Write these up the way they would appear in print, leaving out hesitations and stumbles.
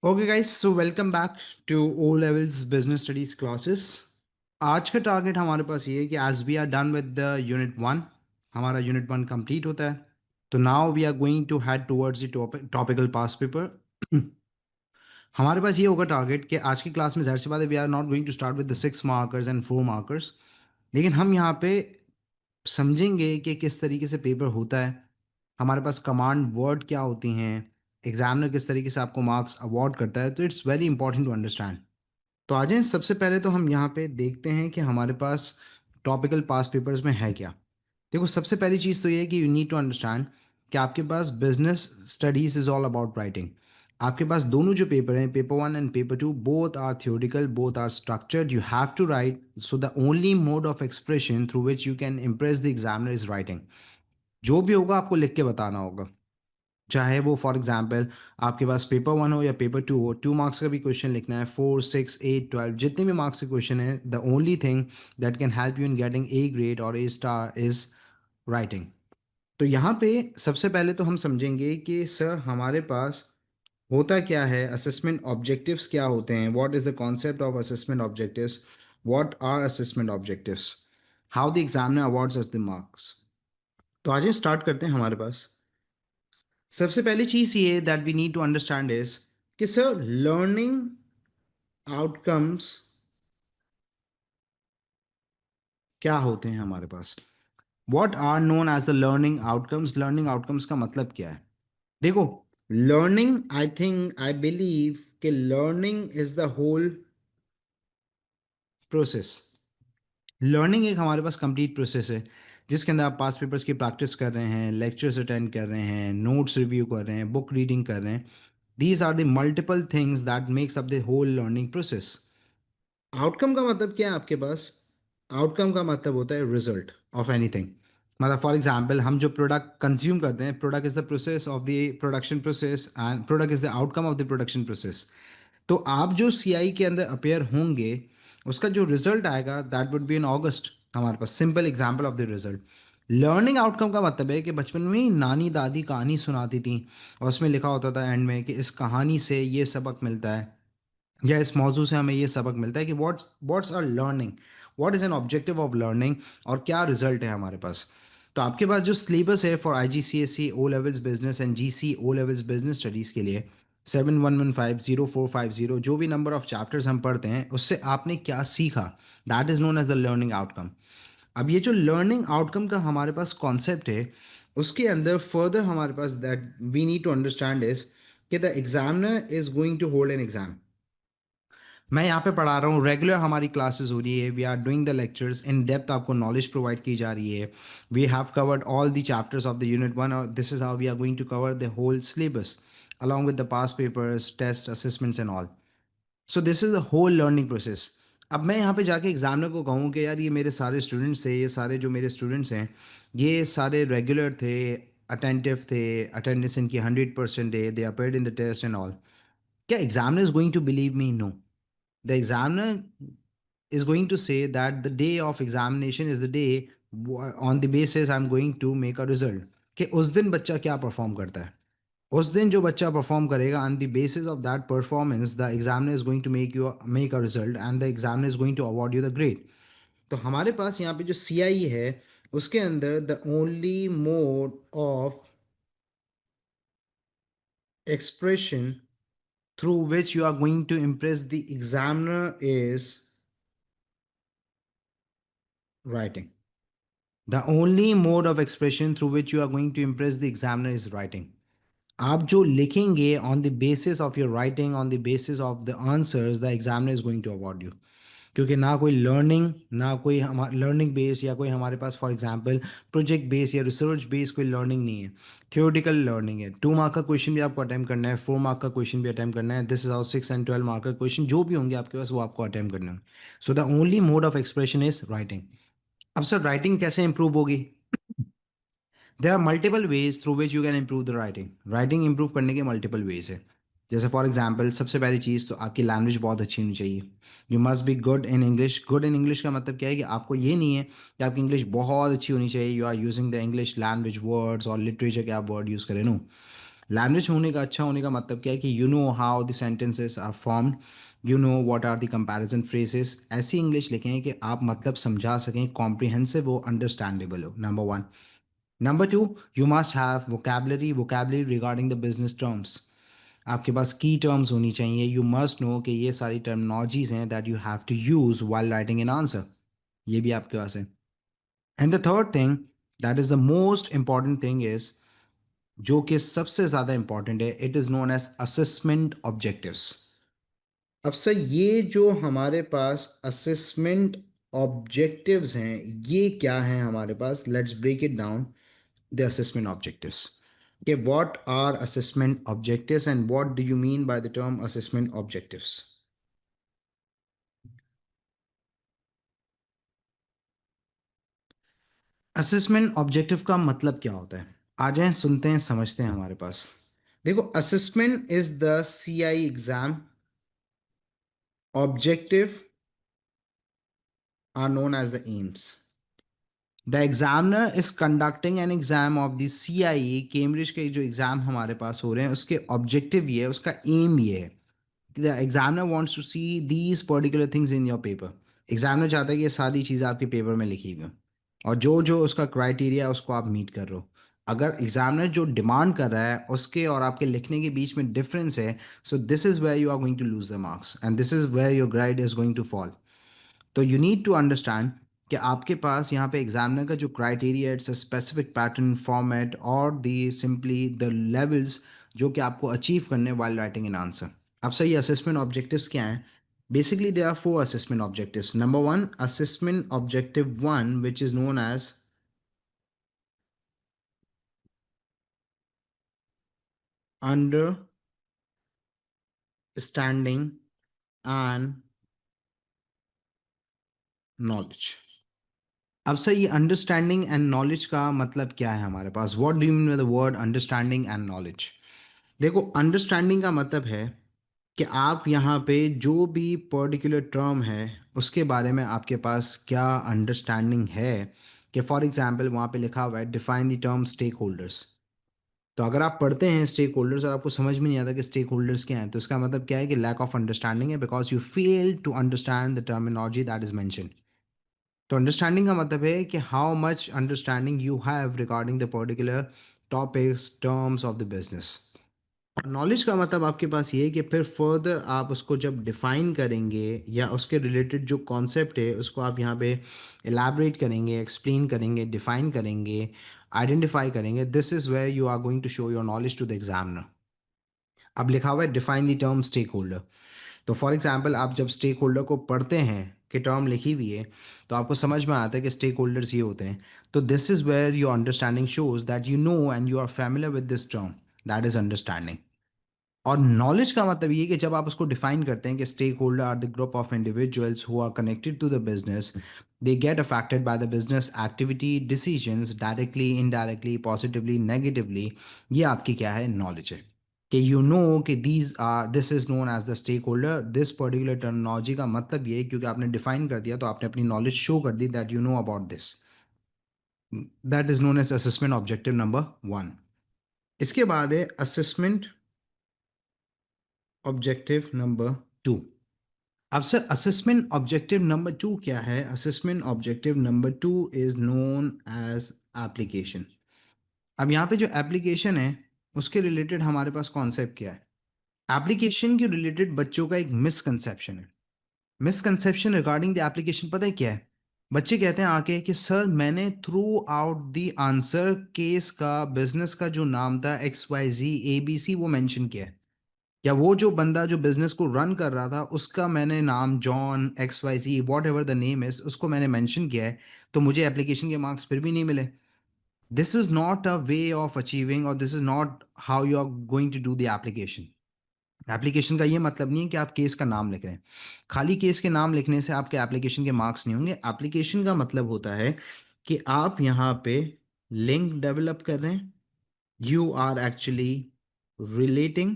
Okay guys, so welcome back to O levels business studies classes. आज का target हमारे पास ये है कि as we are done with the unit one, हमारा यूनिट वन कंप्लीट होता है। तो now we are going to head towards the topical past paper. हमारे पास ये होगा टारगेट कि आज की क्लास में ज़ाहिर सी बात है we are not going to start with the 6 markers and 4 markers, लेकिन हम यहाँ पे समझेंगे कि किस तरीके से पेपर होता है, हमारे पास कमांड वर्ड क्या होती हैं, एग्जामिनर किस तरीके से आपको मार्क्स अवार्ड करता है। तो it's very important to understand. तो आ जाएं, सबसे पहले तो हम यहाँ पे देखते हैं कि हमारे पास टॉपिकल पास पेपर्स में है क्या। देखो, सबसे पहली चीज़ तो ये है कि यू नीड टू अंडरस्टैंड कि आपके पास business studies is all about writing. आपके पास दोनों जो पेपर हैं, paper one and paper two, both are theoretical, both are structured, you have to write. So the only mode of expression through which you can impress the examiner is writing. जो भी होगा आपको लिख के बताना होगा, चाहे वो फॉर एग्जांपल आपके पास पेपर वन हो या पेपर टू हो। 2 मार्क्स का भी क्वेश्चन लिखना है, 4, 6, 8, 12, जितने भी मार्क्स के क्वेश्चन है, the only thing that can help you in getting A grade और ए स्टार इज राइटिंग। तो यहाँ पे सबसे पहले तो हम समझेंगे कि सर हमारे पास होता क्या है, असेसमेंट ऑब्जेक्टिव्स क्या होते हैं, what is the concept of assessment objectives, what are assessment objectives, how the examiner awards us the marks. तो आज स्टार्ट करते हैं। हमारे पास सबसे पहली चीज़ ये that we need to understand is कि सर लर्निंग आउटकम्स क्या होते हैं हमारे पास। What are known as the learning outcomes. Learning outcomes का मतलब क्या है? देखो, learning, I think, I believe कि learning is the whole process. Learning एक हमारे पास कंप्लीट प्रोसेस है जिसके अंदर आप पास पेपर्स की प्रैक्टिस कर रहे हैं, लेक्चर्स अटेंड कर रहे हैं, नोट्स रिव्यू कर रहे हैं, बुक रीडिंग कर रहे हैं। These are the multiple things that makes up the whole learning process. Outcome का मतलब क्या है आपके पास? आउटकम का मतलब होता है रिजल्ट ऑफ एनीथिंग। मतलब फॉर एग्जांपल, हम जो प्रोडक्ट कंज्यूम करते हैं, product is the process of the production process and product is the outcome of the production process. तो आप जो सीआई के अंदर अपेयर होंगे, उसका जो रिजल्ट आएगा that would be in August. हमारे पास simple example of the result. Learning outcome का मतलब है कि बचपन में ही नानी दादी कहानी सुनाती थी और उसमें लिखा होता था एंड में कि इस कहानी से ये सबक मिलता है या इस मौजू से हमें ये सबक मिलता है कि what's are learning, what is an objective of learning, और क्या रिजल्ट है हमारे पास। तो आपके पास जो सिलेबस है for I G C S C O levels business and G C O levels business studies के लिए 71150450, जो भी नंबर ऑफ चैप्टर्स हम पढ़ते हैं उससे आपने क्या सीखा, that is known as the learning outcome. अब ये जो लर्निंग आउटकम का हमारे पास कॉन्सेप्ट है, उसके अंदर फर्दर हमारे पास that we need to understand is कि the examiner is going to hold an exam. मैं यहाँ पे पढ़ा रहा हूँ, रेगुलर हमारी क्लासेस हो रही है, we are doing the lectures in depth, आपको नॉलेज प्रोवाइड की जा रही है। We have covered all the chapters of the unit one और this is how we are going to cover the whole syllabus along with the past papers, tests, assessments and all. So this is the whole learning process. अब मैं यहाँ पे जाके examiner को कहूँ कि यार ये मेरे सारे स्टूडेंट्स थे, ये सारे जो मेरे स्टूडेंट्स हैं ये सारे रेगुलर थे, अटेंटिव थे, अटेंडेंस इनकी 100% है, they appeared in the test and all, क्या examiner is going to believe me? No. The examiner is going to say that the day of examination is the day on the basis I'm going to make a result, कि उस दिन बच्चा क्या perform करता है। उस दिन जो बच्चा परफॉर्म करेगा, on the basis of that performance the examiner is going to make a result and the examiner is going to award you the grade. तो हमारे पास यहाँ पे जो सी आई है उसके अंदर the only mode of expression through which you are going to impress the examiner is writing. The only mode of expression through which you are going to impress the examiner is writing. आप जो लिखेंगे on the basis of your writing, on the basis of the answers, the examiner is going to award you. क्योंकि ना कोई learning, ना कोई हमारा learning base या कोई हमारे पास फॉर एग्जांपल प्रोजेक्ट बेस या रिसर्च बेस कोई लर्निंग नहीं है, थियोरटिकल लर्निंग है। 2 मार्क का क्वेश्चन भी आपको अटैम्प्ट करना है, 4 मार्क का क्वेश्चन भी अटैम्प्ट करना है, this is how 6 and 12 mark का क्वेश्चन जो भी होंगे आपके पास वो आपको अटैम्प्ट करना है। So the only mode of expression is writing. अब सर राइटिंग कैसे इंप्रूव होगी? There are multiple ways through which you can improve the writing. Writing improve करने के मल्टीपल वेज है। जैसे फॉर एग्जाम्पल, सबसे पहली चीज़ तो आपकी लैंग्वेज बहुत अच्छी होनी चाहिए। You must be good in English. Good in English का मतलब क्या है कि आपको ये नहीं है कि आपकी इंग्लिश बहुत अच्छी होनी चाहिए, you are using the English language words और लिटरेचर के आप वर्ड यूज़ करें। नो, लैंग्वेज होने का अच्छा होने का मतलब क्या है कि you know how the sentences are formed, you know what are the comparison phrases. ऐसी इंग्लिश लिखें कि आप मतलब समझा सकें, कॉम्प्रिहेंसिव हो, अंडरस्टैंडेबल हो, number one. Number two, you must have vocabulary, vocabulary regarding the business terms. आपके पास की टर्म्स होनी चाहिए, यू मस्ट नो कि ये सारी टर्मिनोलॉजीज हैं that you have to use while writing an answer, ये भी आपके पास है। And the third thing, that is the most important thing is, जो कि सबसे ज़्यादा इंपॉर्टेंट है, it is known as assessment objectives. अब सर ये जो हमारे पास असेसमेंट ऑब्जेक्टिव्स हैं, ये क्या हैं हमारे पास? Let's break it down, the assessment objectives. कि what are assessment objectives and what do you mean by the term assessment objectives? Assessment objective का मतलब क्या होता है? आ जाएं, सुनते हैं, समझते हैं हमारे पास। देखो, assessment is the CI exam, objective are known as the aims. The examiner is conducting an exam of the CIE, Cambridge के जो एग्ज़ाम हमारे पास हो रहे हैं उसके ऑब्जेक्टिव ये है, उसका एम ये है। The examiner wants to see these particular things in your paper. Examiner चाहता है कि ये सारी चीज़ें आपके पेपर में लिखी हुई हों और जो जो उसका क्राइटेरिया है उसको आप मीट कर रहे हो। अगर एग्जामिनर जो डिमांड कर रहा है उसके और आपके लिखने के बीच में डिफरेंस है, so this is where you are going to lose the marks and this is where your grade is going to fall. तो यू नीड टू अंडरस्टैंड कि आपके पास यहाँ पे एग्जामिनर का जो criteria, it's a specific pattern, format और the simply the levels जो कि आपको अचीव करने वाइल राइटिंग एन आंसर। अब सही, असेसमेंट ऑब्जेक्टिव्स क्या हैं? Basically there are four assessment objectives. Number one, assessment objective one which is known as understanding and knowledge. अब सर ये अंडरस्टैंडिंग एंड नॉलेज का मतलब क्या है हमारे पास? What do you mean with the word understanding and knowledge? देखो, understanding का मतलब है कि आप यहाँ पे जो भी पर्टिकुलर टर्म है उसके बारे में आपके पास क्या अंडरस्टैंडिंग है। कि फॉर एग्जांपल वहाँ पे लिखा हुआ है define the term stake holders. तो अगर आप पढ़ते हैं स्टेक होल्डर्स और आपको समझ में नहीं आता कि स्टेक होल्डर्स क्या हैं, तो इसका मतलब क्या है कि लैक ऑफ अंडरस्टैंडिंग है, because you fail to understand the terminology that is mention. तो अंडरस्टैंडिंग का मतलब है कि how much understanding you have regarding the particular topics, terms of the business. और नॉलेज का मतलब आपके पास ये है कि फिर फर्दर आप उसको जब डिफाइन करेंगे या उसके रिलेटेड जो कॉन्सेप्ट है उसको आप यहाँ पे एलैबोरेट करेंगे, एक्सप्लेन करेंगे, डिफाइन करेंगे, आइडेंटिफाई करेंगे, this is where you are going to show your knowledge to the examiner. अब लिखा हुआ है define the term stake holder. तो फॉर एग्जांपल आप जब स्टेक होल्डर को पढ़ते हैं कि टर्म लिखी हुई है, तो आपको समझ में आता है कि स्टेक होल्डर्स ये होते हैं। तो this is where your understanding shows that you know and you are familiar with this term, that is understanding. और नॉलेज का मतलब ये है कि जब आप उसको डिफाइन करते हैं कि stake holder are the group of individuals who are connected to the business, they get affected by the business activity decisions directly, indirectly, positively, negatively. ये आपकी क्या है? नॉलेज है। कि यू नो कि these are, this is known as the stake holder. This particular terminology का मतलब ये है, क्योंकि आपने डिफाइन कर दिया तो आपने अपनी नॉलेज शो कर दी that you know about this. That is known as assessment objective number one. इसके बाद है असेसमेंट ऑब्जेक्टिव नंबर टू। अब sir assessment objective number two क्या है? Assessment objective number two is known as application. अब यहाँ पे जो एप्लीकेशन है उसके रिलेटेड हमारे पास कॉन्सेप्ट क्या है? एप्लीकेशन के रिलेटेड बच्चों का एक मिसकंसेप्शन है। मिसकंसेप्शन रिगार्डिंग द एप्लीकेशन पता है क्या है? बच्चे कहते हैं आके कि सर मैंने through out the answer case का बिजनेस का जो नाम था XYZ ABC वो मेंशन किया है। या वो जो बंदा जो बिजनेस को रन कर रहा था उसका मैंने नाम John XYZ what ever the name is उसको मैंने मेंशन किया है, तो मुझे एप्लीकेशन के मार्क्स फिर भी नहीं मिले। This is not a way of achieving और this is not how you are going to do the application. Application का ये मतलब नहीं है कि आप केस का नाम लिख रहे हैं। खाली केस के नाम लिखने से आपके एप्लीकेशन के मार्क्स नहीं होंगे। एप्लीकेशन का मतलब होता है कि आप यहाँ पे लिंक डेवलप कर रहे हैं, यू आर एक्चुअली रिलेटिंग,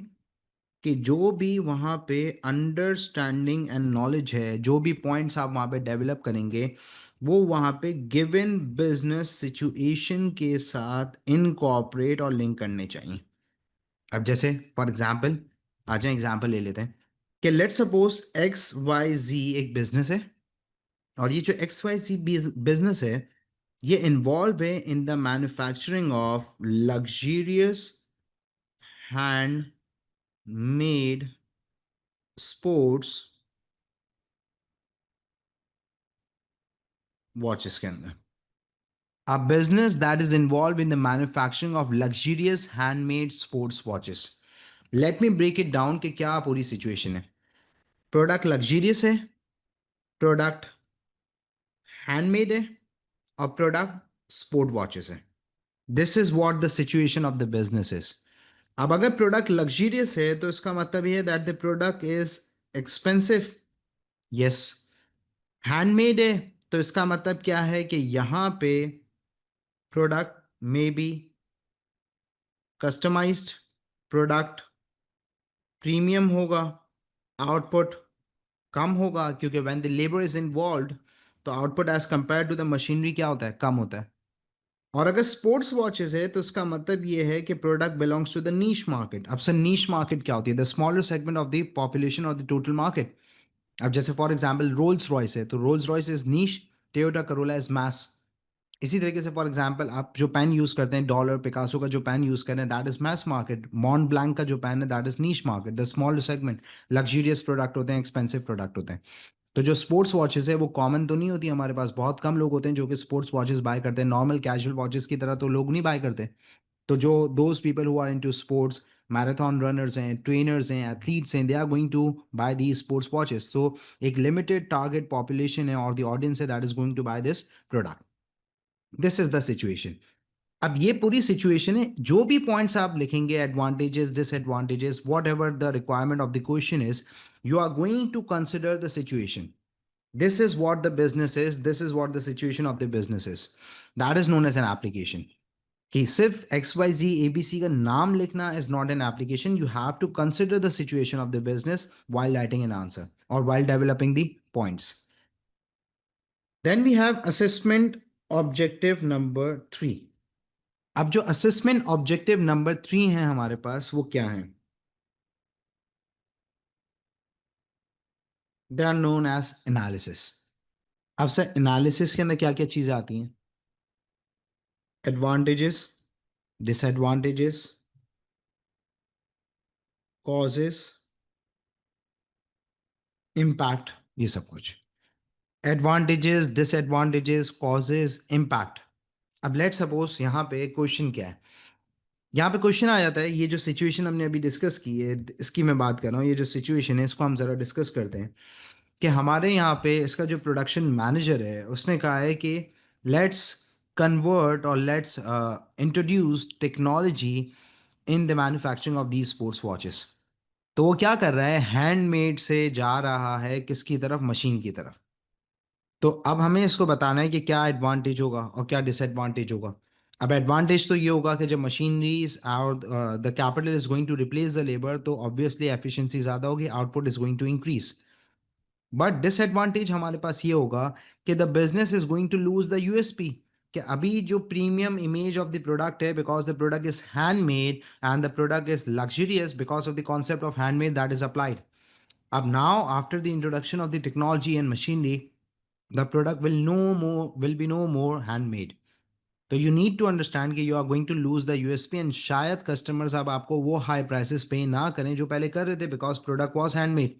कि जो भी वहाँ पे अंडरस्टैंडिंग एंड नॉलेज है, जो भी पॉइंट्स आप वहाँ पे डेवलप करेंगे वो वहाँ पे गिवन बिजनेस सिचुएशन के साथ इनकॉर्पोरेट और लिंक करने चाहिए। अब जैसे फॉर एग्जाम्पल, आ जाए एग्जाम्पल ले लेते हैं कि लेट्स सपोज एक्स वाई जी एक बिजनेस है, और ये जो एक्स वाई जी बिजनेस है, ये इन्वॉल्व है in the manufacturing of luxurious hand made sports watches के अंदर। A business that is involved in the manufacturing of luxurious handmade sports watches. Let me break it down कि क्या पूरी situation है। Product luxurious है, product handmade है, और product sport watches है। This is what the situation of the business is. अब अगर प्रोडक्ट लग्जरियस है तो इसका मतलब ये है that the product is expensive. Yes. Handmade है तो इसका मतलब क्या है कि यहां पे product may be customized, product premium होगा, आउटपुट कम होगा, क्योंकि when the labour is involve तो output as compare to the machinery क्या होता है, कम होता है। और अगर स्पोर्ट्स वॉचेस है तो उसका मतलब ये है कि product belongs to the niche market. अब सर नीश मार्केट क्या होती है? The smaller segment of the population और द टोटल मार्केट। अब जैसे फॉर एग्जांपल रोल्स रॉयस है, तो Rolls Royce is niche, Toyota Corolla is mass. इसी तरीके से फॉर एग्जांपल आप जो पेन यूज करते हैं, डॉलर पिकासो का जो पेन यूज कर रहे हैं, that is mass market. Mont Blanc का जो पेन है, that is niche market, the small segment. Luxurious product होते हैं, एक्सपेंसिव प्रोडक्ट होते हैं। तो जो स्पोर्ट्स वॉचेस है वो कॉमन तो नहीं होती हमारे पास, बहुत कम लोग होते हैं जो कि स्पोर्ट्स वॉचेस बाय करते हैं। नॉर्मल कैजुअल वॉचेस की तरह तो लोग नहीं बाय करते। तो जो those people who are into sports, marathon runners हैं, ट्रेनर्स हैं, एथलीट्स हैं, they are going to buy the sports watches. So एक लिमिटेड टारगेट पॉपुलेशन है और द ऑडियंस है that is going to buy this product. This is the situation. अब ये पूरी सिचुएशन है, जो भी पॉइंट्स आप लिखेंगे, advantages, disadvantages, whatever the requirement of the question is, you are going to consider the situation. This is what the business is, this is what the situation of the business is. That is known as an application. कि सिर्फ X Y Z A B C का नाम लिखना is not an application. You have to consider the situation of the business while writing an answer or while developing the points. Then we have assessment objective number 3. अब जो assessment objective number 3 है हमारे पास, वो क्या है? They are known as analysis. अब sir analysis के अंदर क्या क्या चीजें आती हैं? एडवांटेजेस, डिसएडवांटेजेस, कॉजेस, इम्पैक्ट, ये सब कुछ। Advantages, disadvantages, causes, impact. अब लेट सपोज यहाँ पे क्वेश्चन क्या है? यहाँ पे क्वेश्चन आ जाता है, ये जो सिचुएशन हमने अभी डिस्कस की है इसकी मैं बात कर रहा हूँ। ये जो सिचुएशन है इसको हम ज़रा डिस्कस करते हैं कि हमारे यहाँ पे इसका जो प्रोडक्शन मैनेजर है उसने कहा है कि लेट्स कन्वर्ट और let's introduce technology in the manufacturing of the sports watches. तो वो क्या कर रहा है? हैंडमेड से जा रहा है किसकी तरफ? मशीन की तरफ। तो अब हमें इसको बताना है कि क्या एडवांटेज होगा और क्या डिसएडवांटेज होगा। अब एडवांटेज तो ये होगा कि जब मशीनरीज और the capital is going to replace the labour, तो ऑब्वियसली एफिशिएंसी ज़्यादा होगी, output is going to increase. But disadvantage हमारे पास ये होगा कि the business is going to lose the USP. कि अभी जो premium image of the product है, because the product is handmade and the product is luxurious because of the concept of handmade that is applied. अब now after the introduction of the technology and machinery, the product will be no more handmade. तो you need to understand कि you are going to lose the USP and शायद customers अब आपको वो high prices pay ना करें जो पहले कर रहे थे, because product was handmade.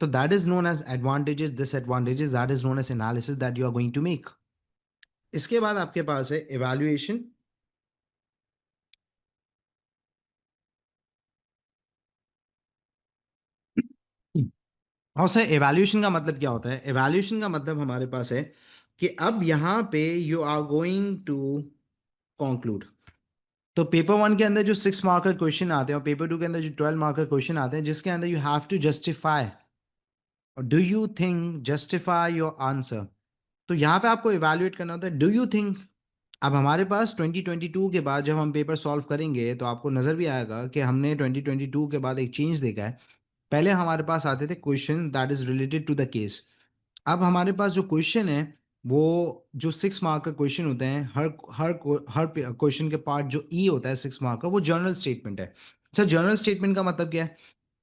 तो that is known as advantages, disadvantages, that is known as analysis that you are going to make. इसके बाद आपके पास है evaluation. और सर evaluation का मतलब क्या होता है? evaluation का मतलब हमारे पास है कि अब यहाँ पे you are going to conclude. तो पेपर वन के अंदर जो 6 मार्कर क्वेश्चन आते हैं और पेपर टू के अंदर जो 12 मार्कर क्वेश्चन आते हैं, जिसके अंदर you have to justify, do you think, justify your answer. तो यहाँ पे आपको इवेल्युएट करना होता है, डू यू थिंक। अब हमारे पास 2022 के बाद जब हम पेपर सॉल्व करेंगे तो आपको नज़र भी आएगा कि हमने 2022 के बाद एक चेंज देखा है। पहले हमारे पास आते थे question that is related to the case. अब हमारे पास जो क्वेश्चन है वो जो 6 मार्क का क्वेश्चन होते हैं, हर हर क्वेश्चन के पार्ट जो ई होता है 6 मार्क का, वो जर्नल स्टेटमेंट है। सर जर्नल स्टेटमेंट का मतलब क्या है?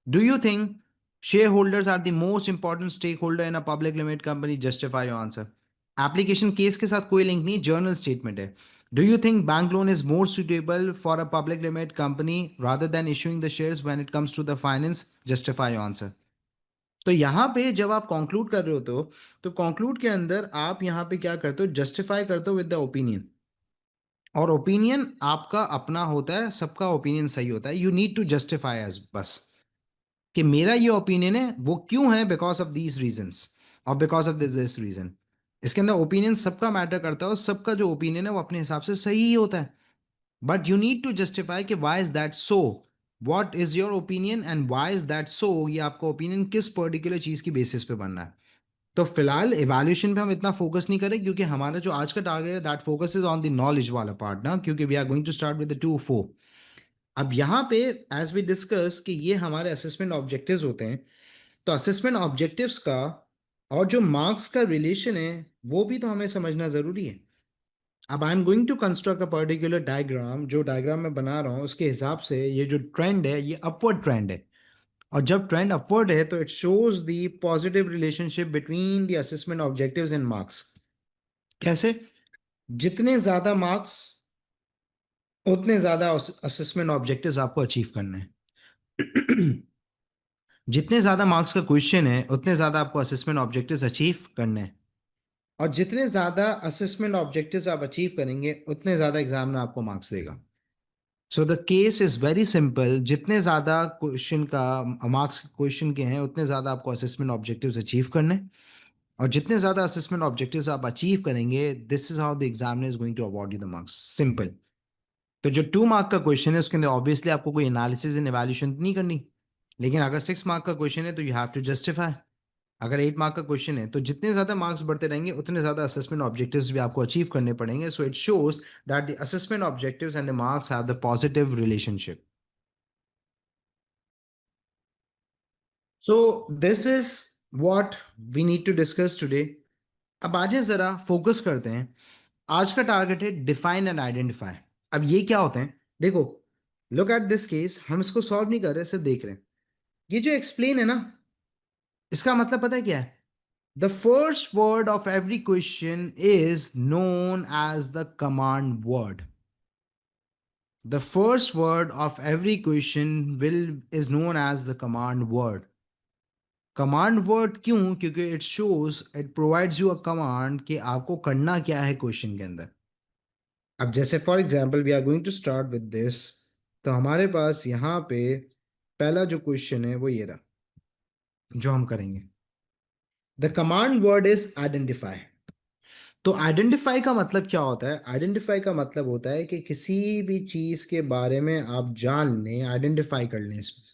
Do you think share holders are the most important stake holder in a public limited company? Justify your answer. Application case के साथ कोई लिंक नहीं, जर्नल स्टेटमेंट है। Do you think bank loan is more suitable for a public limited company rather than issuing the shares when it comes to the finance? Justify your answer. तो यहाँ पे जब आप कंक्लूड कर रहे हो तो कंक्लूड के अंदर आप यहाँ पे क्या करते हो? जस्टिफाई करते हो विद द ओपिनियन। और ओपिनियन आपका अपना होता है, सबका ओपिनियन सही होता है। You need to justify as बस कि मेरा ये ओपिनियन है, वो क्यों है, बिकॉज ऑफ दीज रीजंस और बिकॉज ऑफ दिस रीजन। इसके अंदर ओपिनियन सबका मैटर करता है और सबका जो ओपिनियन है वो अपने हिसाब से सही ही होता है। But you need to justify कि why is that so, what is your opinion and why is that so. ये आपका ओपिनियन किस पर्टिकुलर चीज की बेसिस पे बन रहा है। तो फिलहाल इवैल्यूएशन पे हम इतना फोकस नहीं करें, क्योंकि हमारा जो आज का टारगेट है that focus is on the knowledge वाला पार्ट ना, क्योंकि we are going to start with the 2 4। अब यहाँ पे एज वी डिस्कस कि ये हमारे असेसमेंट ऑब्जेक्टिव्स होते हैं, तो असेसमेंट ऑब्जेक्टिव्स का और जो मार्क्स का रिलेशन है वो भी तो हमें समझना जरूरी है। अब I am going to construct a particular diagram. जो डायग्राम मैं बना रहा हूँ उसके हिसाब से ये जो ट्रेंड है ये अपवर्ड ट्रेंड है। और जब ट्रेंड अपवर्ड है तो it shows the positive relationship between the assessment objectives and marks. कैसे? जितने ज्यादा मार्क्स उतने ज्यादा असेसमेंट ऑब्जेक्टिव्स आपको अचीव करने हैं। जितने ज्यादा मार्क्स का क्वेश्चन है उतने ज्यादा आपको असेसमेंट ऑब्जेक्टिव्स अचीव करने हैं। और जितने ज्यादा असेसमेंट ऑब्जेक्टिव्स आप अचीव करेंगे उतने ज्यादा एग्जामिनर आपको मार्क्स देगा। So the case is very simple. जितने ज्यादा क्वेश्चन का मार्क्स क्वेश्चन के हैं उतने ज्यादा आपको असेसमेंट ऑब्जेक्टिव्स अचीव करने हैं। और जितने ज्यादा असेसमेंट ऑब्जेक्टिव्स आप अचीव करेंगे, this is how the examiner is going to award you the marks. Simple. तो जो 2 मार्क का क्वेश्चन है उसके अंदर ऑब्वियसली आपको कोई एनालिसिस एंड एवेल्यूशन नहीं करनी। लेकिन अगर 6 मार्क का क्वेश्चन है तो यू हैव टू जस्टिफाई। अगर 8 मार्क का क्वेश्चन है तो जितने ज्यादा मार्क्स बढ़ते रहेंगे उतने ज्यादा असेसमेंट ऑब्जेक्टिव्स भी आपको अचीव करने पड़ेंगे। So it shows that the assessment objectives and the marks have the positive relationship. So this is what we need to discuss today. अब आज जरा फोकस करते हैं। आज का टारगेट है डिफाइन एंड आइडेंटिफाई। अब ये क्या होते हैं? देखो, लुक एट दिस केस। हम इसको सॉल्व नहीं कर रहे, सिर्फ देख रहे हैं। ये जो एक्सप्लेन है ना, इसका मतलब पता है क्या है? The first word of every question is known as the command word. The first word of every question will is known as the command word. Command word क्यों? क्योंकि it shows, it provides you a command कि आपको करना क्या है question के अंदर। अब जैसे for example we are going to start with this. तो हमारे पास यहाँ पे पहला जो क्वेश्चन है वो ये रहा जो हम करेंगे। The command word is identify. तो आइडेंटिफाई का मतलब क्या होता है? आइडेंटिफाई का मतलब होता है कि किसी भी चीज के बारे में आप जान लें, आइडेंटिफाई कर लें इसमें।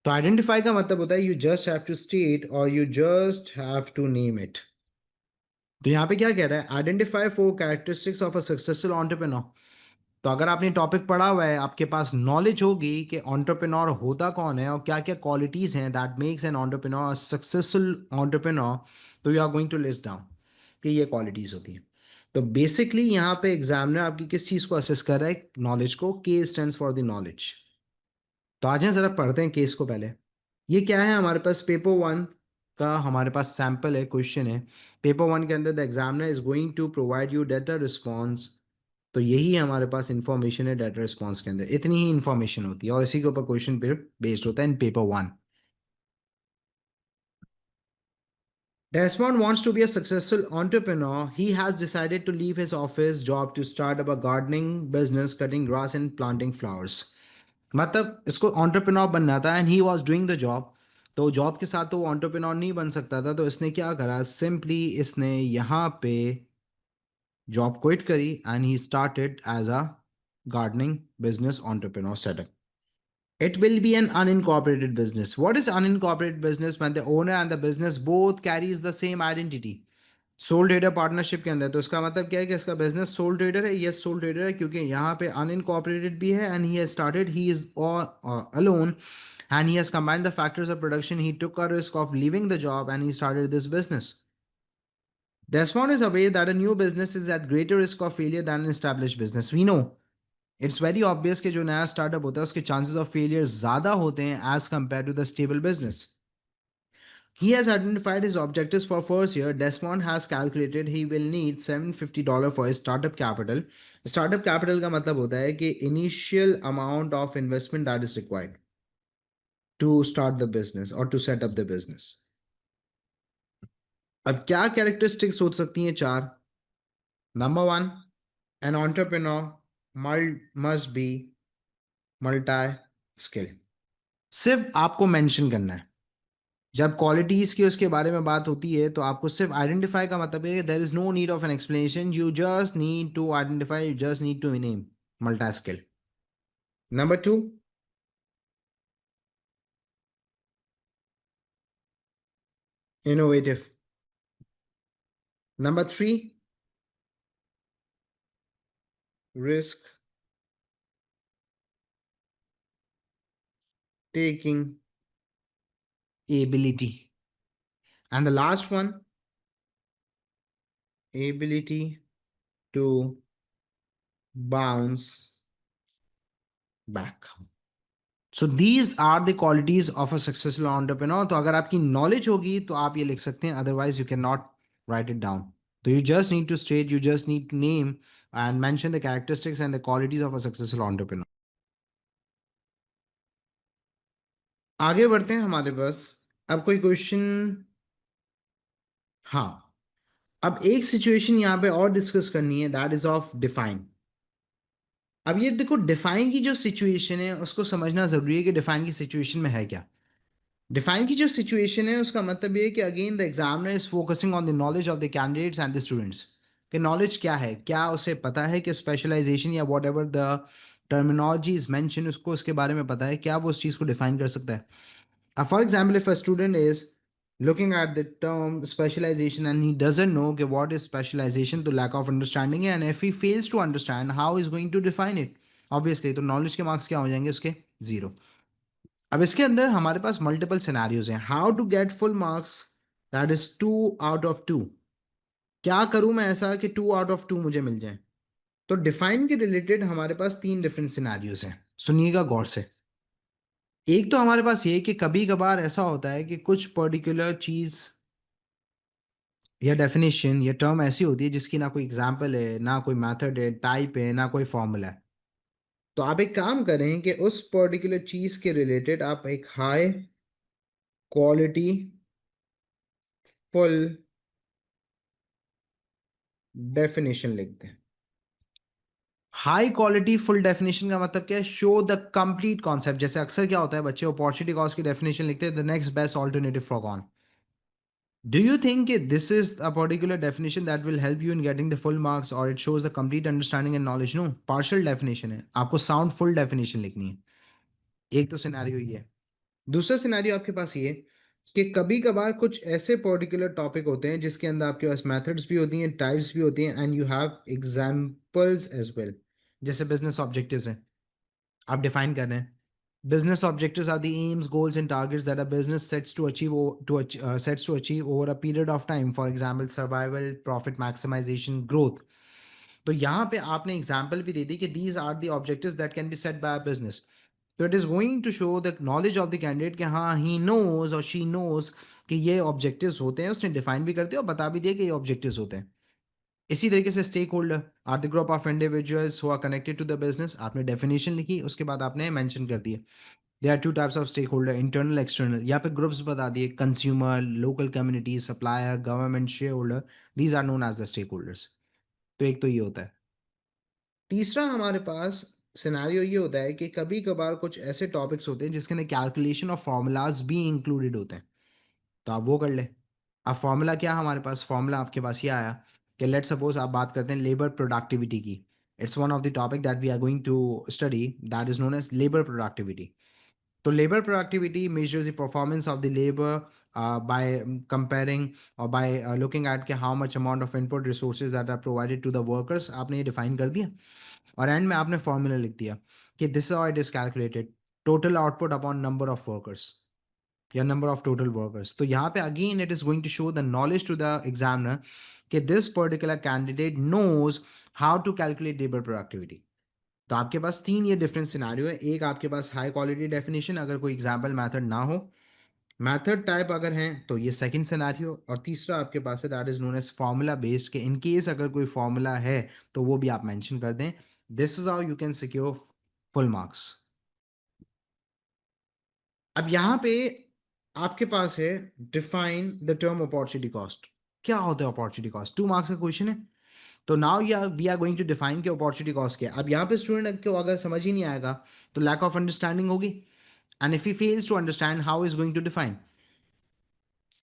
तो आइडेंटिफाई का मतलब होता है you just have to state और you just have to name it. तो यहाँ पे क्या कह रहा है? Identify 4 characteristics of a successful entrepreneur. तो अगर आपने टॉपिक पढ़ा हुआ है, आपके पास नॉलेज होगी कि एंटरप्रेन्योर होता कौन है और क्या क्या क्वालिटीज हैं that makes an entrepreneur successful entrepreneur, तो you are going to list down कि ये क्वालिटीज होती हैं। तो बेसिकली यहाँ पे एग्जामिनर आपकी किस चीज़ को असेस कर रहा है? नॉलेज को। के स्टैंड्स फॉर द नॉलेज। तो आज जरा पढ़ते हैं केस को पहले। ये क्या है? हमारे पास पेपर 1 का हमारे पास सैंपल है, क्वेश्चन है। पेपर 1 के अंदर the examiner is going to provide you data response. तो यही हमारे पास इंफॉर्मेशन है डाटा रिस्पॉन्स के अंदर। इतनी ही इंफॉर्मेशन होती है और इसी के ऊपर क्वेश्चन पेपर बेस्ड होता है इन paper 1। Desmond wants to be a successful entrepreneur. He has decided to leave his office job to start up a gardening business, cutting grass and planting flowers. मतलब इसको entrepreneur बनना था and he was doing the job. तो job के साथ तो वो entrepreneur नहीं बन सकता था, तो इसने क्या करा? सिंपली इसने यहाँ पे जॉब क्विट करी and he started as a gardening business entrepreneur setup. It will be an unincorporated business. What is unincorporated business? When the owner and the business both carries the same identity. Soul trader partnership के अंदर। तो इसका मतलब क्या है कि इसका business soul trader है। यस, सोल ट्रेडर है क्योंकि यहाँ पे अनइनकॉर्पोरेटेड भी है and he has started, he is alone and he has combined the factors of production. He took a risk of leaving the job and he started this business. Desmond is aware that a new business is at greater risk of failure than an established business. We know it's very obvious कि जो नया startup होता है उसके chances of failure ज़्यादा होते हैं as compare to the stable business. He has identified his objectives for first year. Desmond has calculated he will need $750 for his startup capital. Startup capital का मतलब होता है कि initial amount of investment that is required to start the business or to set up the business. अब क्या characteristics हो सकती हैं चार. Number one, an entrepreneur must be multi-skill. सिर्फ आपको मेंशन करना है. जब क्वालिटीज की उसके बारे में बात होती है तो आपको सिर्फ आइडेंटिफाई का मतलब है there is no need of an explanation, you just need to identify, you just need to name multi skill. Number two, innovative. Number three, risk taking ability. And the last one, ability to bounce back. So these are the qualities of a successful entrepreneur. तो अगर आपकी knowledge होगी तो आप ये लिख सकते हैं, otherwise you can not write it down. So you just need to state, you just need to name and mention the characteristics and the qualities of a successful entrepreneur. आगे बढ़ते हैं हमारे पास. अब कोई क्वेश्चन? हाँ. अब एक सिचुएशन यहाँ पे और डिस्कस करनी है, दैट इज ऑफ डिफाइन. अब ये देखो, डिफाइन की जो सिचुएशन है उसको समझना जरूरी है कि डिफाइन की सिचुएशन में है क्या. डिफाइन की जो सिचुएशन है उसका मतलब ये है कि again the examiner is focusing on the knowledge of the candidates and the students. कि नॉलेज क्या है, क्या उसे पता है कि स्पेशलाइजेशन या what ever the terminology is mention, उसको उसके बारे में पता है, क्या वो उस चीज़ को डिफाइन कर सकता है. For example, if a student is looking at the term specialization and he doesn't know okay, what is specialization, to lack of understanding है, and if he fails to understand how is going to define it, obviously तो knowledge के marks क्या हो जाएंगे उसके? Zero. अब इसके अंदर हमारे पास मल्टीपल सिनेरियोज हैं. How to get full marks, that is 2 out of 2. क्या करूं मैं ऐसा कि 2 out of 2 मुझे मिल जाए? तो डिफाइन के रिलेटेड हमारे पास तीन डिफरेंट सिनेरियोज हैं, सुनिएगा गौर से. एक तो हमारे पास ये कि कभी कभार ऐसा होता है कि कुछ पर्टिकुलर चीज या डेफिनेशन या टर्म ऐसी होती है जिसकी ना कोई एग्जाम्पल है, ना कोई मेथड है, टाइप है, ना कोई फॉर्मूला है. तो आप एक काम करें कि उस पर्टिकुलर चीज के रिलेटेड आप एक हाई क्वालिटी फुल डेफिनेशन लिख दें. हाई क्वालिटी फुल डेफिनेशन का मतलब क्या है? Show the complete concept. जैसे अक्सर क्या होता है, बच्चे अपॉर्चुनिटी कॉस्ट की डेफिनेशन लिखते हैं, the next best alternative for कौन. Do you think this is a particular definition that will help you in getting the full marks, or it shows the complete understanding and knowledge? No, partial definition है. आपको sound full definition लिखनी है. एक तो scenario ये है. दूसरा scenario आपके पास ये कि कभी कभार कुछ ऐसे पर्टिकुलर टॉपिक होते हैं जिसके अंदर आपके पास मेथड्स भी होती हैं, टाइप्स भी होती हैं, and you have examples as well. जैसे बिजनेस ऑब्जेक्टिव्स हैं, आप डिफाइन कर रहे हैं. Business objectives are the aims, goals, and targets that a business sets to achieve over a period of time. For example, survival, profit maximization, growth. तो यहाँ पे आपने एग्जाम्पल भी दे दी कि these are the objectives that can be set by a business. So it is going to show the knowledge of the candidate कि हाँ, he knows or she knows कि ये objectives होते हैं, उसने define भी कर दिया और बता भी दिया कि ये objectives होते हैं. इसी तरीके से stake holder are the group of individuals who are connected to the business. आपने डेफिनेशन लिखी, उसके बाद आपने मेंशन कर दिया they are two types of stake holder, internal external. यहाँ पे ग्रुप्स बता दिए, consumer, local community, supplier, government, share holder. These are known as the stake holders. तो एक तो ये होता है. तीसरा हमारे पास सिनेरियो ये होता है कि कभी कभार कुछ ऐसे टॉपिक्स होते हैं जिसके अंदर कैलकुलेशन ऑफ फॉर्मूलाज भी इंक्लूडेड होते हैं. तो आप वो कर ले. अब फॉर्मूला क्या हमारे पास? फॉर्मूला आपके पास ये आया कि लेट सपोज आप बात करते हैं लेबर प्रोडक्टिविटी की. It's one of the topic that we are going to study, that is known as labour productivity. तो labour productivity measures the performance of the labour by comparing और by looking at के how much amount of input resources that are provided to the workers. आपने ये define कर दिया और and में आपने फॉर्मूला लिख दिया कि this how it is calculated, total output upon number of workers या नंबर ऑफ टोटल वर्कर्स. तो यहाँ पे again it is going to show the knowledge to the examiner कि this particular candidate knows how to calculate labour productivity. तो आपके पास तीन ये different scenario है। एक आपके पास हाई क्वालिटी डेफिनेशन अगर कोई एग्जाम्पल मैथड ना हो, मैथड टाइप अगर हैं तो ये सेकंड सिनारियो, और तीसरा आपके पास है that is known as formula based, के इन केस अगर कोई फॉर्मूला है तो वो भी आप मेंशन कर दें। This is how you can secure full marks. अब यहाँ पे आपके पास है define the term opportunity cost. क्या होता है अपॉर्चुनिटी कॉस्ट? 2 मार्क्स का क्वेश्चन है। तो now we are going to define कि अपॉर्चुनिटी कॉस्ट क्या है। अब यहाँ पे स्टूडेंट को अगर समझ ही नहीं आएगा तो लैक ऑफ अंडरस्टैंडिंग होगी, and if he fails to understand how is going to define.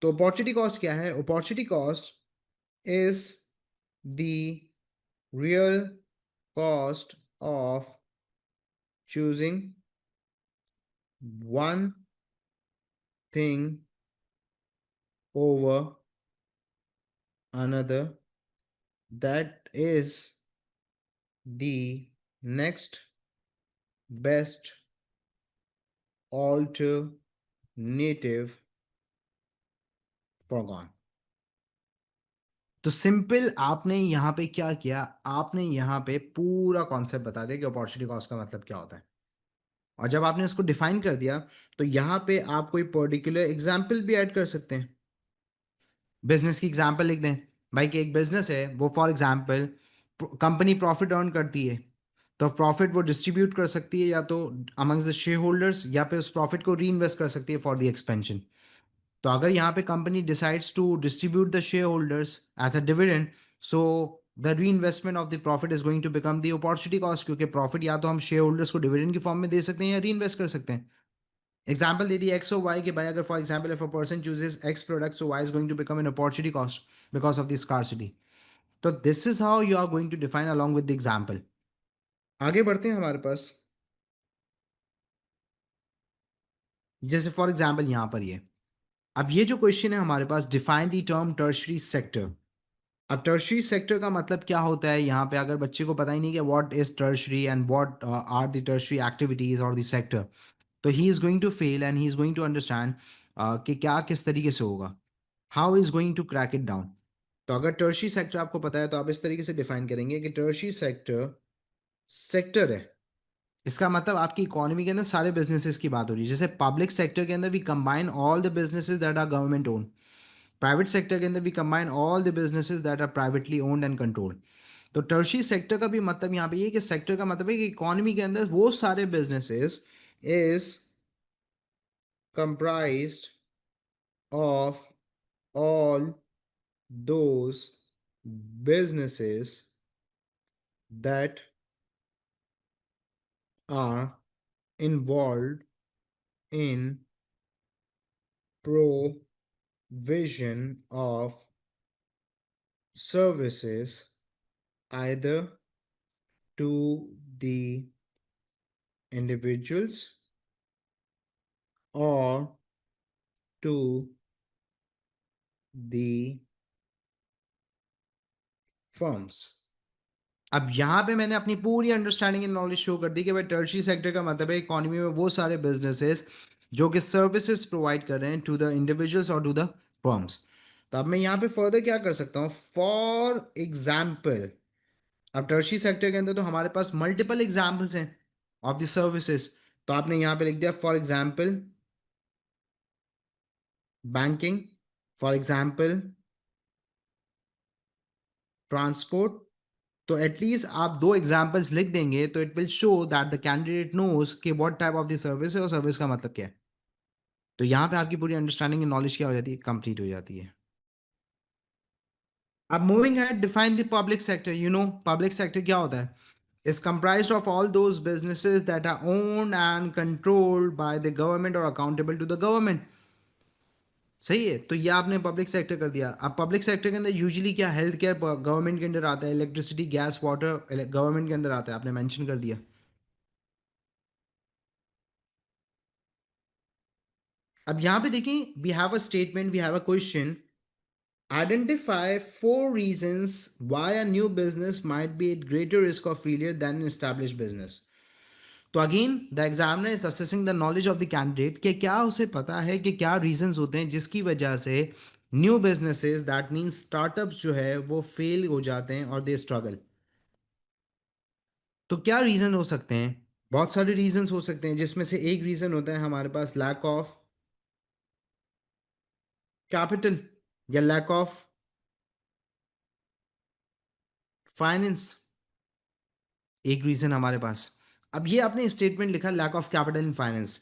तो अपॉर्चुनिटी कॉस्ट क्या है? Opportunity cost is the real cost of choosing one thing over another, that is the next best alternative foregone। तो simple आपने यहाँ पे क्या किया, आपने यहाँ पे पूरा कॉन्सेप्ट बता दिया कि अपॉर्चुनिटी कॉस्ट का मतलब क्या होता है। और जब आपने उसको डिफाइन कर दिया तो यहाँ पे आप कोई पर्टिकुलर एग्जाम्पल भी ऐड कर सकते हैं। बिजनेस की एग्जाम्पल लिख दें भाई कि एक बिजनेस है, वो for example company profit earn करती है, तो प्रॉफिट वो डिस्ट्रीब्यूट कर सकती है या तो अमंग्स द शेयर होल्डर्स, या फिर उस प्रॉफिट को री इन्वेस्ट कर सकती है फॉर द एक्सपेंशन। तो अगर यहाँ पे company decides to distribute the share holders as a dividend, so the reinvestment of the profit is going to become the opportunity cost, क्योंकि प्रॉफिट या तो हम शेयर होल्डर्स को डिविडेंड की फॉर्म में दे सकते हैं या री इन्वेस्ट कर सकते हैं। एग्जाम्पल दे दी एक्स और वाई के भाई, अगर for example if a person chooses X product, so Y is going to become an opportunity cost because of the scarcity. तो this is how you are going to define along with the example. आगे बढ़ते हैं हमारे पास, जैसे for example यहाँ पर ये, अब ये जो क्वेश्चन है हमारे पास, define the term tertiary sector. अब टर्शरी सेक्टर का मतलब क्या होता है? यहाँ पे अगर बच्चे को पता ही नहीं कि what is tertiary and what are the tertiary activities और द सेक्टर, तो he is going to fail and he is going to understand कि क्या किस तरीके से होगा, how is going to crack it down. तो अगर टर्शरी सेक्टर आपको पता है तो आप इस तरीके से डिफाइन करेंगे कि टर्शरी सेक्टर सेक्टर है, इसका मतलब आपकी इकोनॉमी के अंदर सारे बिजनेसेस की बात हो रही है। जैसे पब्लिक सेक्टर के अंदर भी combine all the businesses that are government own, private sector के अंदर भी combine all the businesses that are privately owned and controlled. तो टर्शी सेक्टर का भी मतलब यहाँ पे ये कि सेक्टर का मतलब है कि इकोनॉमी के अंदर वो सारे businesses is comprised of all those businesses that are involved in provision of services either to the individuals or to the firms। अब यहाँ पे मैंने अपनी पूरी अंडरस्टैंडिंग एंड नॉलेज शो कर दी कि भाई टर्शी सेक्टर का मतलब है इकोनॉमी में वो सारे बिजनेसेस जो कि सर्विसेज प्रोवाइड कर रहे हैं टू द इंडिविजुअल्स और टू द फर्म्स। तो अब मैं यहाँ पे फर्दर क्या कर सकता हूँ? फॉर एग्जाम्पल, अब टर्शी सेक्टर के अंदर तो हमारे पास मल्टीपल एग्जाम्पल्स हैं ऑफ द सर्विसेज। तो आपने यहाँ पे लिख दिया for example banking, for example transport. तो एटलीस्ट आप 2 एग्जाम्पल्स लिख देंगे तो it will show that the candidate knows कि what type of the service है और सर्विस का मतलब क्या है। तो यहाँ पे आपकी पूरी अंडरस्टैंडिंग एंड नॉलेज क्या हो जाती है? कंप्लीट हो जाती है। अब मूविंग है, define the public sector. You know public sector क्या होता है? Is comprised of all those businesses that are owned and controlled by the government or accountable to the government। सही है, तो ये आपने पब्लिक सेक्टर कर दिया। अब पब्लिक सेक्टर के अंदर यूजुअली क्या, हेल्थ केयर गवर्नमेंट के अंदर आता है, इलेक्ट्रिसिटी गैस वाटर गवर्नमेंट के अंदर आता है, आपने मेंशन कर दिया। अब यहाँ पे देखें, we have a statement, we have a question, identify 4 reasons why a new business might be at greater risk of failure than an established business। तो again the examiner is assessing the knowledge of the candidate कि क्या उसे पता है कि क्या reasons होते हैं जिसकी वजह से new businesses that means startups जो है वो फेल हो जाते हैं और दे स्ट्रगल। तो क्या रीज़न हो सकते हैं? बहुत सारे रीजंस हो सकते हैं, जिसमें से एक रीज़न होता है हमारे पास लैक ऑफ कैपिटल या लैक ऑफ फाइनेंस। एक रीज़न हमारे पास। अब ये आपने स्टेटमेंट लिखा lack of capital in finance.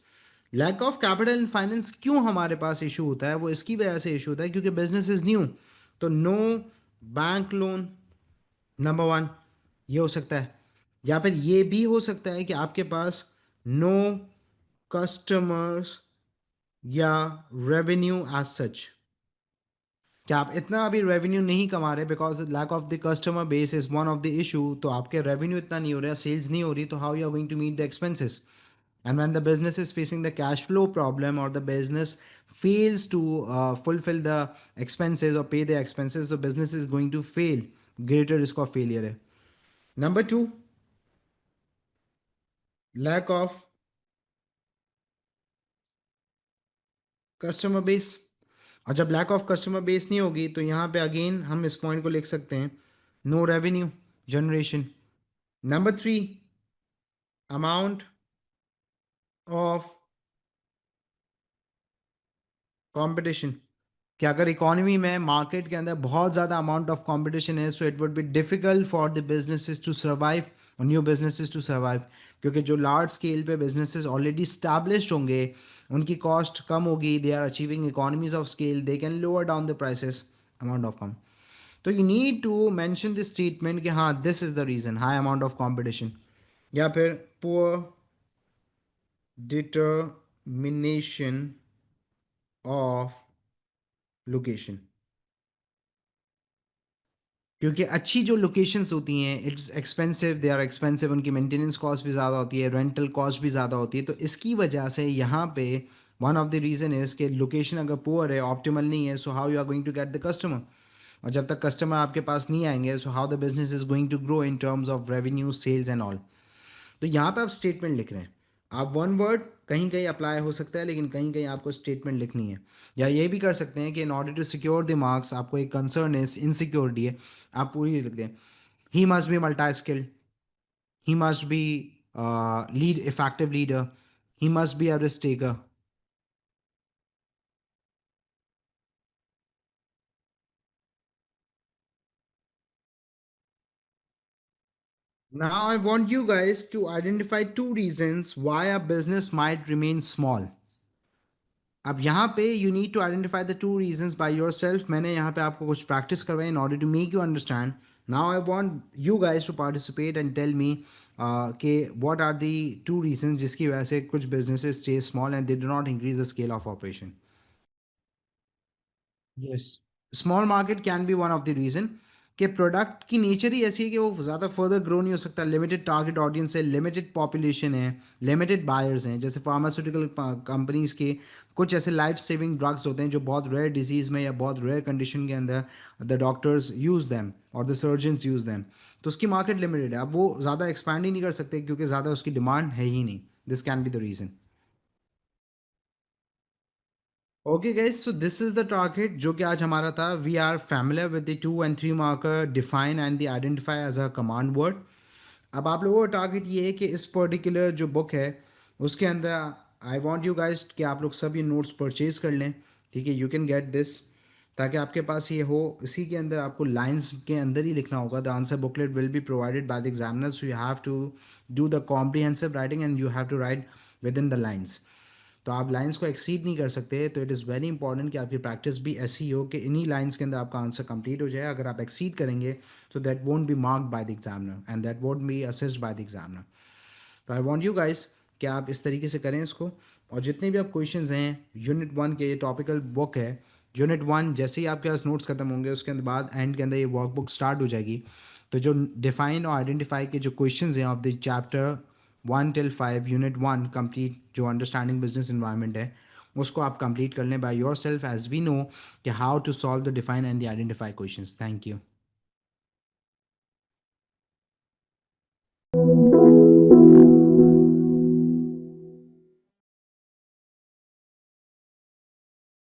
Lack of capital in finance क्यों हमारे पास इशू होता है? वो इसकी वजह से इशू होता है क्योंकि बिजनेस इज न्यू। तो no bank loan, number one, ये हो सकता है। या फिर ये भी हो सकता है कि आपके पास नो कस्टमर्स या रेवेन्यू एज सच, कि आप इतना अभी रेवेन्यू नहीं कमा रहे because lack of the customer base is one of the issue. तो आपके रेवेन्यू इतना नहीं हो रहा, सेल्स नहीं हो रही, तो how you are going to meet the expenses? And when the business is facing the cash flow problem, or the business fails to fulfill the expenses or pay the expenses, the business is going to fail. Greater risk of failure है. Number two, lack of customer base. और जब lack of customer base नहीं होगी तो यहाँ पे again हम इस point को लिख सकते हैं no revenue generation. Number three, amount of competition. कि अगर इकोनॉमी में मार्केट के अंदर बहुत ज़्यादा अमाउंट ऑफ कंपटीशन है, so it would be difficult for the businesses to survive और न्यू बिजनेसेस टू सर्वाइव। क्योंकि जो लार्ज स्केल पे बिजनेसेस ऑलरेडी स्टैब्लिश्ड होंगे, उनकी कॉस्ट कम होगी, they are achieving economies of scale, they can lower down the prices, amount of कम। तो you need to mention this statement कि हाँ this is the reason, high amount of competition. या फिर पुअर डिटर्मिनेशन ऑफ लोकेशन। क्योंकि अच्छी जो locations होती हैं it's expensive, they are expensive, उनकी मेंटेनेंस कॉस्ट भी ज़्यादा होती है, रेंटल कॉस्ट भी ज़्यादा होती है। तो इसकी वजह से यहाँ पे one of the reason is कि लोकेशन अगर पुअर है, ऑप्टिमल नहीं है, so how you are going to get the customer. और जब तक कस्टमर आपके पास नहीं आएंगे, so how the business is going to grow in terms of revenue, sales and all. तो यहाँ पे आप स्टेटमेंट लिख रहे हैं, आप वन वर्ड कहीं कहीं अप्लाई हो सकता है, लेकिन कहीं कहीं आपको स्टेटमेंट लिखनी है। या ये भी कर सकते हैं कि in order to secure the marks, आपको एक कंसर्न है, इनसिक्योरिटी है, आप पूरी लिख दें। He must be multi skilled, he must be lead effective leader, he must be a risk taker. Now I want you guys to identify two reasons why a business might remain small. अब यहाँ पे you need to identify the two reasons by yourself. मैंने यहाँ पे आपको कुछ practice करवाई in order to make you understand. Now I want you guys to participate and tell me कि what are the two reasons जिसकी वजह से कुछ businesses stay small and they do not increase the scale of operation. Yes, small market can be one of the reason कि product की nature ही ऐसी है कि वो ज़्यादा फर्दर ग्रो नहीं हो सकता। लिमिटेड टारगेट ऑडियंस है, लिमिटेड पॉपुलेशन है, लिमिटेड बायर्स हैं। जैसे फार्मास्यूटिकल कंपनीज के कुछ ऐसे लाइफ सेविंग ड्रग्स होते हैं जो बहुत रेयर डिजीज़ में या बहुत रेयर कंडीशन के अंदर द डॉक्टर्स यूज़ दैम और द सर्जन्स यूज़ दैम। तो उसकी मार्केट लिमिटेड है, अब वो ज़्यादा एक्सपैंड ही नहीं कर सकते क्योंकि ज़्यादा उसकी डिमांड है ही नहीं। This can be the reason. Okay guys, so this is the target जो कि आज हमारा था। We are familiar with the 2 and 3 marker, define and the identify as a command word. अब आप लोगों का टारगेट ये है कि इस पर्टिकुलर जो बुक है उसके अंदर आई वांट यू गाइज कि आप लोग सब ये नोट्स परचेज कर लें। ठीक है, यू कैन गेट दिस, ताकि आपके पास ये हो। इसी के अंदर आपको लाइंस के अंदर ही लिखना होगा। The answer booklet will be provided by the examiner, so you have to do the comprehensive writing and you have to write within the lines. तो आप लाइंस को एक्सीड नहीं कर सकते। तो इट इज़ वेरी इंपॉर्टेंट कि आपकी practice भी ऐसी हो कि इन्हीं लाइंस के अंदर आपका आंसर कंप्लीट हो जाए। अगर आप एक्सीड करेंगे तो that won't be marked by the examiner and that won't be assessed bye the examiner. तो आई वांट यू गाइस कि आप इस तरीके से करें इसको। और जितने भी आप क्वेश्चंस हैं यूनिट 1 के, ये टॉपिकल बुक है यूनिट 1, जैसे ही आपके पास नोट्स खत्म होंगे उसके अंदर बाद एंड के अंदर ये वर्कबुक स्टार्ट हो जाएगी। तो जो डिफाइन और आइडेंटिफाई के जो क्वेश्चंस हैं of the chapter 1 till 5 unit 1 complete, जो अंडरस्टैंडिंग बिजनेस इन्वायरमेंट है, उसको आप कंप्लीट कर लें by yourself, as we know कि how to solve the define and the identify questions. Thank you.